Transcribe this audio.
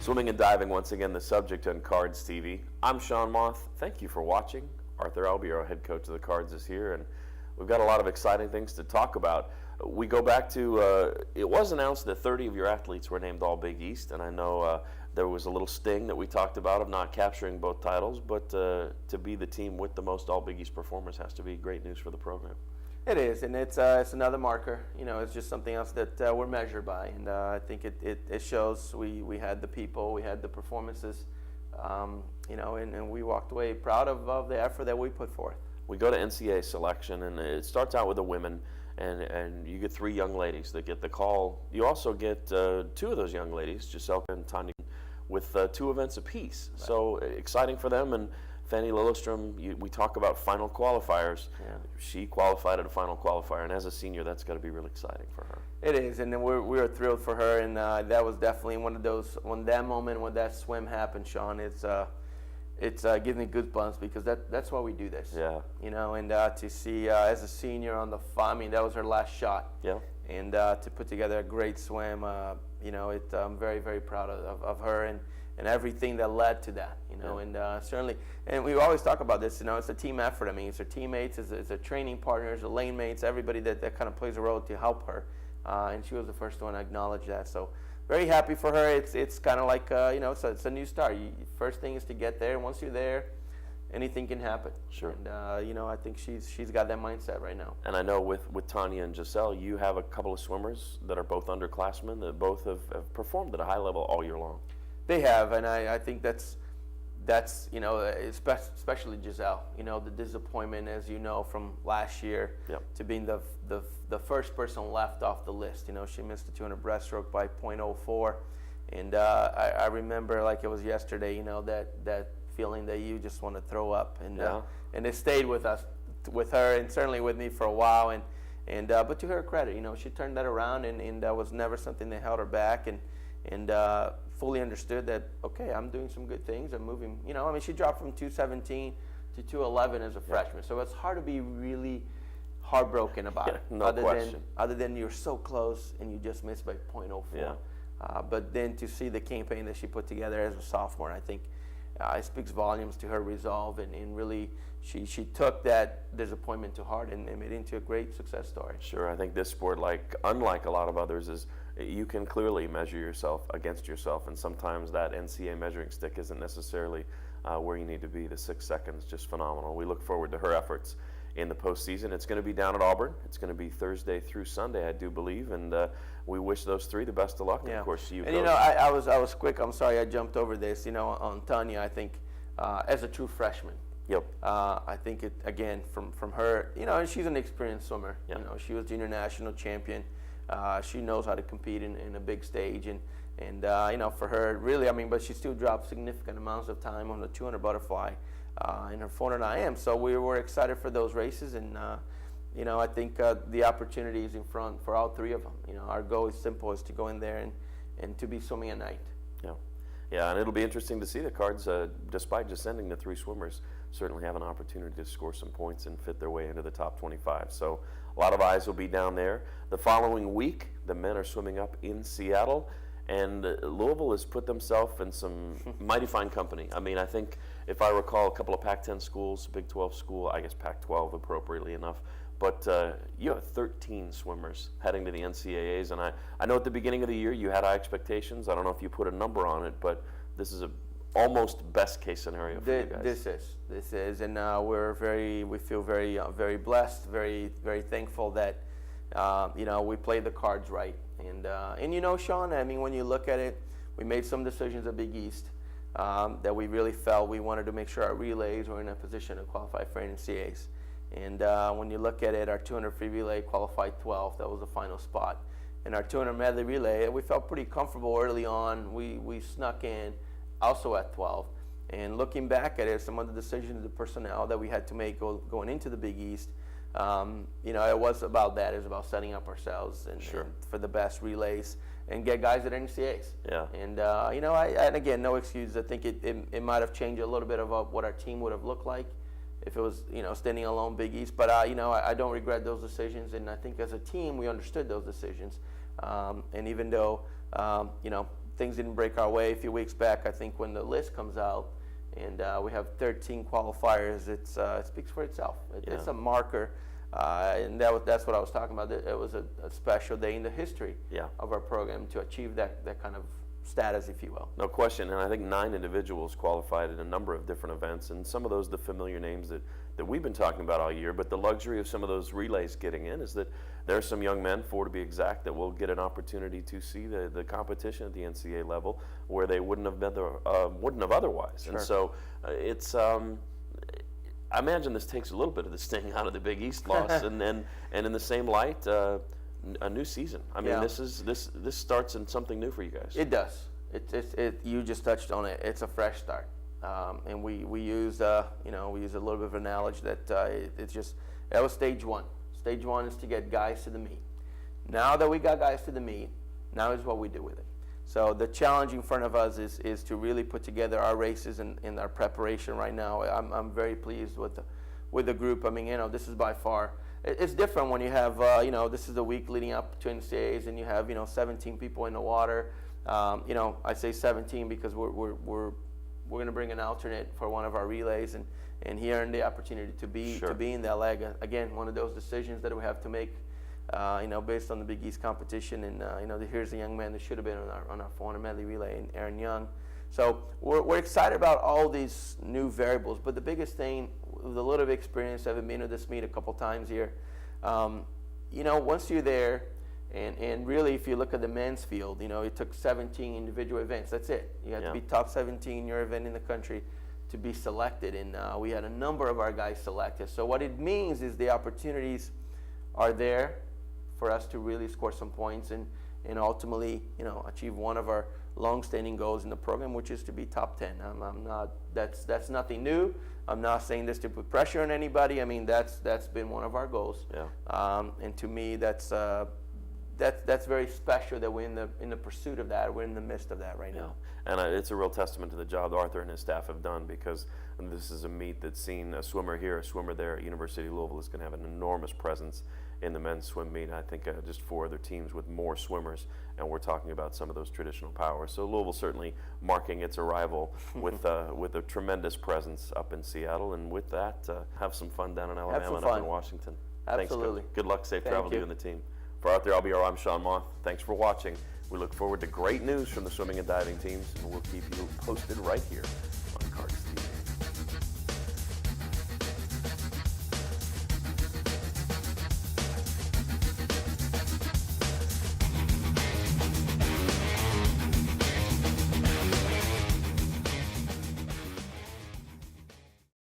Swimming and diving, once again, the subject on Cards TV. I'm Sean Moth. Thank you for watching. Arthur Albiero, head coach of the Cards, is here, and we've got a lot of exciting things to talk about. We go back to, it was announced that 30 of your athletes were named All Big East, and I know there was a little sting that we talked about of not capturing both titles, but to be the team with the most All Big East performers has to be great news for the program. It is, and it's another marker. You know, it's just something else that we're measured by, and I think it shows. We had the people, we had the performances, you know, and we walked away proud of the effort that we put forth. We go to NCAA selection, and it starts out with the women, and you get 3 young ladies that get the call. You also get 2 of those young ladies, Giselka and Tanya, with 2 events apiece. Right. So exciting for them. And Fanny Lillestrom, we talk about final qualifiers. Yeah. She qualified at a final qualifier, and as a senior, that's got to be really exciting for her. It is, and we were thrilled for her, and that was definitely one of those, when that moment, when that swim happened, Sean, it's giving me goosebumps, because that's why we do this. Yeah. You know, and to see as a senior on the, I mean, that was her last shot. Yeah. And to put together a great swim, you know, I'm very, very proud of her and everything that led to that, you know. Yeah. And certainly, and we always talk about this, you know, it's a team effort. I mean, it's her teammates, it's her training partners, her lane mates, everybody that kind of plays a role to help her. And she was the first one to acknowledge that. So very happy for her. It's kind of like, you know, it's a new start. First thing is to get there. Once you're there, anything can happen. Sure. And, you know, I think she's got that mindset right now. And I know with Tanya and Giselle, you have a couple of swimmers that are both underclassmen that both have performed at a high level all year long. They have, and I think that's you know, especially Giselle. You know, the disappointment, as you know, from last year. Yep. To being the first person left off the list. You know, she missed the 200 breaststroke by .04, and I remember like it was yesterday. You know, that feeling that you just want to throw up, and yeah. And it stayed with us, with her, and certainly with me for a while. And but to her credit, you know, she turned that around, and that was never something that held her back, and fully understood that, okay, I'm doing some good things. I'm moving, you know, I mean, she dropped from 217 to 211 as a freshman. So it's hard to be really heartbroken about it. No question. Other than you're so close and you just missed by .04. Yeah. But then to see the campaign that she put together as a sophomore, I think it speaks volumes to her resolve, and really she took that disappointment to heart and made it into a great success story. Sure, I think this sport, unlike a lot of others, is you can clearly measure yourself against yourself, and sometimes that NCAA measuring stick isn't necessarily where you need to be. The 6 seconds, just phenomenal. We look forward to her efforts in the postseason. It's going to be down at Auburn. It's going to be Thursday through Sunday, I do believe, and we wish those 3 the best of luck. Yeah. And of course, you. And you know, I was quick. I'm sorry I jumped over this. You know, on Tanya, I think as a true freshman. Yep. I think it again from her. You know, and she's an experienced swimmer. Yep. You know, she was junior national champion. She knows how to compete in a big stage, and you know, for her, really, I mean, but she still dropped significant amounts of time on the 200 butterfly in her 400 IM. So we were excited for those races, and you know, I think the opportunity is in front for all 3 of them. You know, our goal is simple: is to go in there and to be swimming at night. Yeah, yeah, and it'll be interesting to see the Cards, despite just sending the 3 swimmers, certainly have an opportunity to score some points and fit their way into the top 25. So a lot of eyes will be down there. The following week, the men are swimming up in Seattle, and Louisville has put themselves in some mighty fine company. I mean, I think if I recall, a couple of Pac-10 schools, Big 12 school, I guess Pac-12 appropriately enough, but you have 13 swimmers heading to the NCAAs, and I know at the beginning of the year you had high expectations. I don't know if you put a number on it, but this is a almost best case scenario for you guys. This is, and we feel very blessed, very thankful that you know, we played the cards right, and you know, Sean, I mean, when you look at it, we made some decisions at Big East that we really felt we wanted to make sure our relays were in a position to qualify for NCAAs, and when you look at it, our 200 free relay qualified 12th. That was the final spot, and our 200 medley relay, we felt pretty comfortable early on. We snuck in also at 12, and looking back at it, some of the decisions, the personnel that we had to make going into the Big East, you know, it was about that. It was about setting up ourselves and for the best relays and get guys at NCAAs. Yeah. And you know, and again, no excuse. I think it might have changed a little bit of what our team would have looked like if it was, you know, standing alone Big East. But you know, I don't regret those decisions, and I think as a team we understood those decisions. And even though you know, things didn't break our way a few weeks back, I think when the list comes out and we have 13 qualifiers, it speaks for itself. It's a marker, and that's what I was talking about. It was a special day in the history of our program to achieve that kind of status, if you will. No question, and I think 9 individuals qualified in a number of different events, and some of those the familiar names that we've been talking about all year, but the luxury of some of those relays getting in is that there are some young men, 4 to be exact, that will get an opportunity to see the competition at the NCAA level where they wouldn't have otherwise. Sure. And so it's I imagine this takes a little bit of the sting out of the Big East loss, and in the same light, a new season. I mean, this starts in something new for you guys. It does. You just touched on it. It's a fresh start, and we use a little bit of a knowledge that that was stage one. Stage one is to get guys to the meet. Now that we got guys to the meet, now is what we do with it. So the challenge in front of us is to really put together our races and our preparation right now. I'm very pleased with the group. I mean, this is by far. It's different when you have, this is the week leading up to NCAAs and you have, 17 people in the water. I say 17 because we're going to bring an alternate for one of our relays and he earned the opportunity to be in that leg. Again, one of those decisions that we have to make, based on the Big East competition. And, here's a young man that should have been on our 400 medley relay, and Aaron Young. So we're excited about all these new variables, but the biggest thing, with a little bit of experience, having been to this meet a couple times here, once you're there, and really if you look at the men's field, it took 17 individual events. That's it. You had to be top 17 in your event in the country to be selected, and we had a number of our guys selected. So what it means is the opportunities are there for us to really score some points and ultimately, achieve one of our long-standing goals in the program, which is to be top 10. That's nothing new. I'm not saying this to put pressure on anybody. I mean, that's been one of our goals. Yeah. And to me, that's very special that we're in the pursuit of that. We're in the midst of that right now. And it's a real testament to the job Arthur and his staff have done, because this is a meet that's seen a swimmer here, a swimmer there. University of Louisville is going to have an enormous presence in the men's swim meet. I think just 4 other teams with more swimmers, and we're talking about some of those traditional powers. So Louisville certainly marking its arrival with a tremendous presence up in Seattle, and with that, have some fun down in Alabama and up in Washington. Absolutely. Thanks, Coach. Good luck, safe travel to you and the team. For Arthur Albiero, I'm Sean Moth. Thanks for watching. We look forward to great news from the swimming and diving teams, and we'll keep you posted right here